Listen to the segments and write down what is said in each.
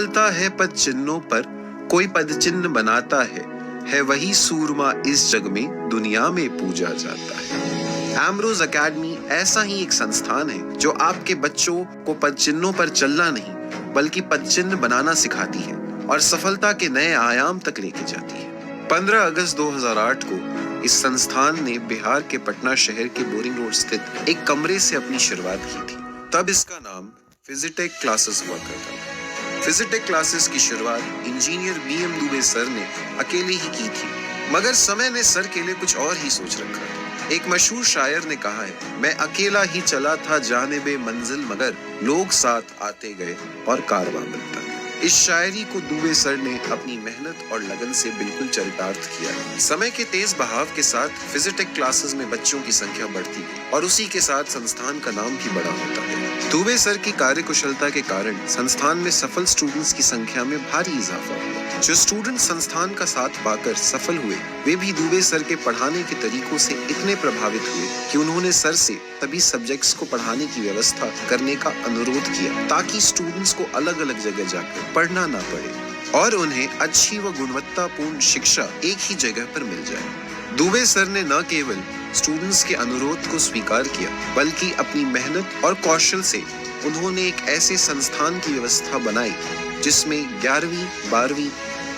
चलता है पद चिन्हों पर, कोई पद चिन्ह बनाता है वही सूरमा इस जग में दुनिया में पूजा जाता है। एम्ब्रोज एकेडमी ऐसा ही एक संस्थान है जो आपके बच्चों को पद चिन्हों पर चलना नहीं बल्कि पद चिन्ह बनाना सिखाती है और सफलता के नए आयाम तक लेके जाती है। 15 अगस्त 2008 को इस संस्थान ने बिहार के पटना शहर के बोरिंग रोड स्थित एक कमरे से अपनी शुरुआत की थी। तब इसका नाम फिजिटेक क्लासेस हुआ करता था। फिजिटेक क्लासेस की शुरुआत इंजीनियर BM दुबे सर ने अकेले ही की थी, मगर समय ने सर के लिए कुछ और ही सोच रखा था। एक मशहूर शायर ने कहा है, मैं अकेला ही चला था जानिबे मंजिल, मगर लोग साथ आते गए और कारवां बनता गया। इस शायरी को दुबे सर ने अपनी मेहनत और लगन से बिल्कुल चरितार्थ किया है। समय के तेज बहाव के साथ फिजिटेक क्लासेस में बच्चों की संख्या बढ़ती गई और उसी के साथ संस्थान का नाम भी बड़ा होता है। दुबे सर की कार्यकुशलता के कारण संस्थान में सफल स्टूडेंट्स की संख्या में भारी इजाफा हुआ। जो स्टूडेंट संस्थान का साथ पाकर सफल हुए, वे भी दुबे सर के पढ़ाने के तरीकों से इतने प्रभावित हुए कि उन्होंने सर से सभी सब्जेक्ट्स को पढ़ाने की व्यवस्था करने का अनुरोध किया ताकि स्टूडेंट्स को अलग अलग जगह जाकर पढ़ना ना पड़े और उन्हें अच्छी व गुणवत्तापूर्ण शिक्षा एक ही जगह पर मिल जाए। दुबे सर ने न केवल स्टूडेंट्स के अनुरोध को स्वीकार किया बल्कि अपनी मेहनत और कौशल से उन्होंने एक ऐसे संस्थान की व्यवस्था बनाई जिसमें 11वीं, 12वीं,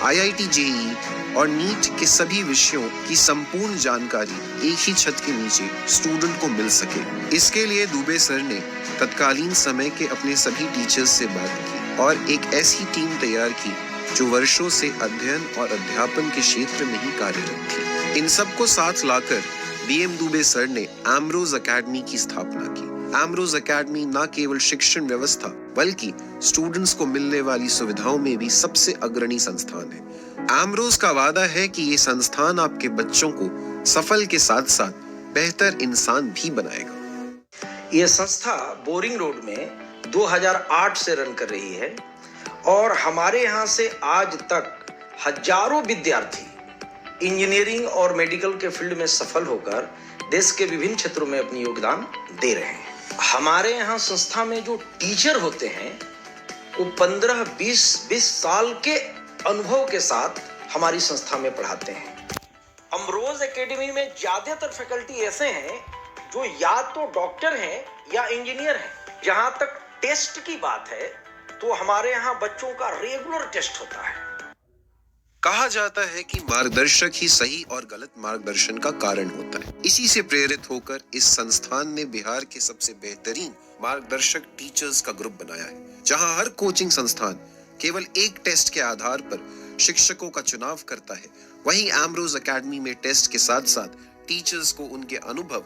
IIT JEE और नीट के सभी विषयों की संपूर्ण जानकारी एक ही छत के नीचे स्टूडेंट को मिल सके। इसके लिए दुबे सर ने तत्कालीन समय के अपने सभी टीचर्स से बात की और एक ऐसी टीम तैयार की जो वर्षों से अध्ययन और अध्यापन के क्षेत्र में ही कार्यरत थी। इन सबको साथ लाकर BM दुबे सर ने एम्ब्रोज एकेडमी की स्थापना की। एम्ब्रोज एकेडमी न केवल शिक्षण व्यवस्था बल्कि स्टूडेंट्स को मिलने वाली सुविधाओं में भी सबसे अग्रणी संस्थान है। एम्ब्रोज का वादा है कि ये संस्थान आपके बच्चों को सफल के साथ साथ बेहतर इंसान भी बनाएगा। ये संस्था बोरिंग रोड में 2008 से रन कर रही है और हमारे यहाँ से आज तक हजारों विद्यार्थी इंजीनियरिंग और मेडिकल के फील्ड में सफल होकर देश के विभिन्न क्षेत्रों में अपनी योगदान दे रहे हैं। हमारे यहाँ संस्था में जो टीचर होते हैं वो 15-20 साल के अनुभव के साथ हमारी संस्था में पढ़ाते हैं। एम्ब्रोज एकेडमी में ज्यादातर फैकल्टी ऐसे हैं जो या तो डॉक्टर हैं या इंजीनियर हैं। जहां तक टेस्ट की बात है तो हमारे यहाँ बच्चों का रेगुलर टेस्ट होता है। कहा जाता है कि मार्गदर्शक ही सही और गलत मार्गदर्शन का कारण होता है। इसी से प्रेरित होकर इस संस्थान ने बिहार के सबसे बेहतरीन मार्गदर्शक टीचर्स का ग्रुप बनाया है, जहां हर कोचिंग संस्थान केवल एक टेस्ट के आधार पर शिक्षकों का चुनाव करता है। वहीं एम्ब्रोज एकेडमी में टेस्ट के साथ साथ टीचर्स को उनके अनुभव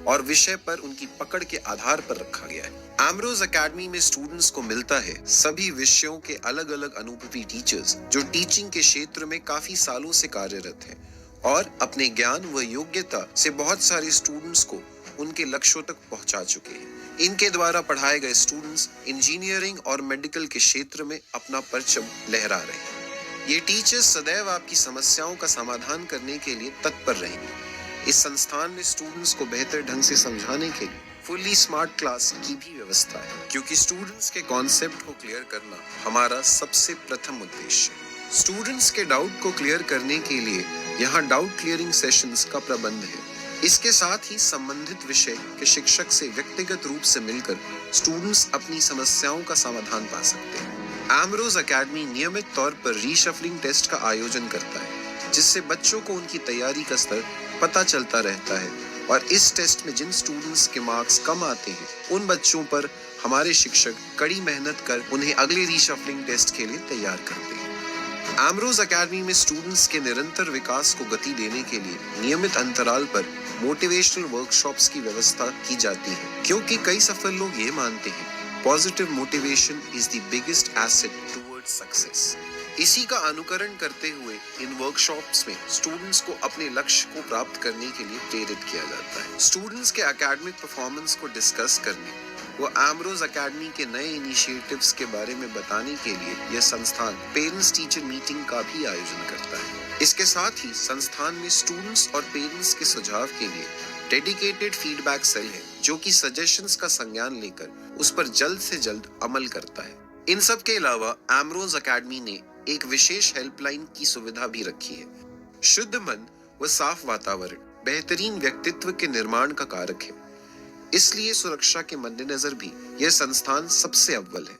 और विषय पर उनकी पकड़ के आधार पर रखा गया है। एम्ब्रोज एकेडमी में स्टूडेंट्स को मिलता है सभी विषयों के अलग अलग अनुभवी टीचर्स जो टीचिंग के क्षेत्र में काफी सालों से कार्यरत हैं और अपने ज्ञान व योग्यता से बहुत सारे स्टूडेंट्स को उनके लक्ष्यों तक पहुंचा चुके हैं। इनके द्वारा पढ़ाए गए स्टूडेंट्स इंजीनियरिंग और मेडिकल के क्षेत्र में अपना परचम लहरा रहे हैं। ये टीचर्स सदैव आपकी समस्याओं का समाधान करने के लिए तत्पर रहेंगे। इस संस्थान में स्टूडेंट्स को बेहतर ढंग से समझाने के लिए फुल्ली स्मार्ट क्लास की भी व्यवस्था है, क्योंकि स्टूडेंट्स के कॉन्सेप्ट को क्लियर करना हमारा सबसे प्रथम उद्देश्य है। स्टूडेंट्स के डाउट को क्लियर करने के लिए यहाँ डाउट क्लियरिंग सेशंस का प्रबंध है। इसके साथ ही संबंधित विषय के शिक्षक से व्यक्तिगत रूप से मिलकर स्टूडेंट्स अपनी समस्याओं का समाधान पा सकते हैं। एम्ब्रोज एकेडमी नियमित तौर पर रीशफलिंग टेस्ट का आयोजन करता है, जिससे बच्चों को उनकी तैयारी का स्तर पता चलता रहता है और इस टेस्ट में जिन स्टूडेंट्स के मार्क्स कम आते हैं उन बच्चों पर हमारे शिक्षक कड़ी मेहनत कर उन्हें अगले रीशफलिंग टेस्ट के लिए तैयार करते हैं। एम्ब्रोज एकेडमी में स्टूडेंट्स के निरंतर विकास को गति देने के लिए नियमित अंतराल पर मोटिवेशनल वर्कशॉप्स की व्यवस्था की जाती है, क्योंकि कई सफल लोग ये मानते हैं positive motivation is the biggest asset towards success. इसी का अनुकरण करते हुए इन वर्कशॉप्स में स्टूडेंट्स को अपने लक्ष्य को प्राप्त करने के लिए प्रेरित किया जाता है। स्टूडेंट्स के एकेडमिक परफॉर्मेंस को डिस्कस करने व एम्ब्रोज एकेडमी के नए इनिशिएटिव्स के बारे में बताने के लिए यह संस्थान पेरेंट्स टीचर मीटिंग का भी आयोजन करता है। इसके साथ ही संस्थान में स्टूडेंट्स और पेरेंट्स के सुझाव के लिए डेडिकेटेड फीडबैक सेल है, जो कि सजेशंस का संज्ञान लेकर उस पर जल्द से जल्द अमल करता है। इन सब के अलावा एमरोज एकेडमी ने एक विशेष हेल्पलाइन की सुविधा भी रखी है। शुद्ध मन व साफ वातावरण बेहतरीन व्यक्तित्व के निर्माण का कारक है, इसलिए सुरक्षा के मद्देनजर भी यह संस्थान सबसे अव्वल है।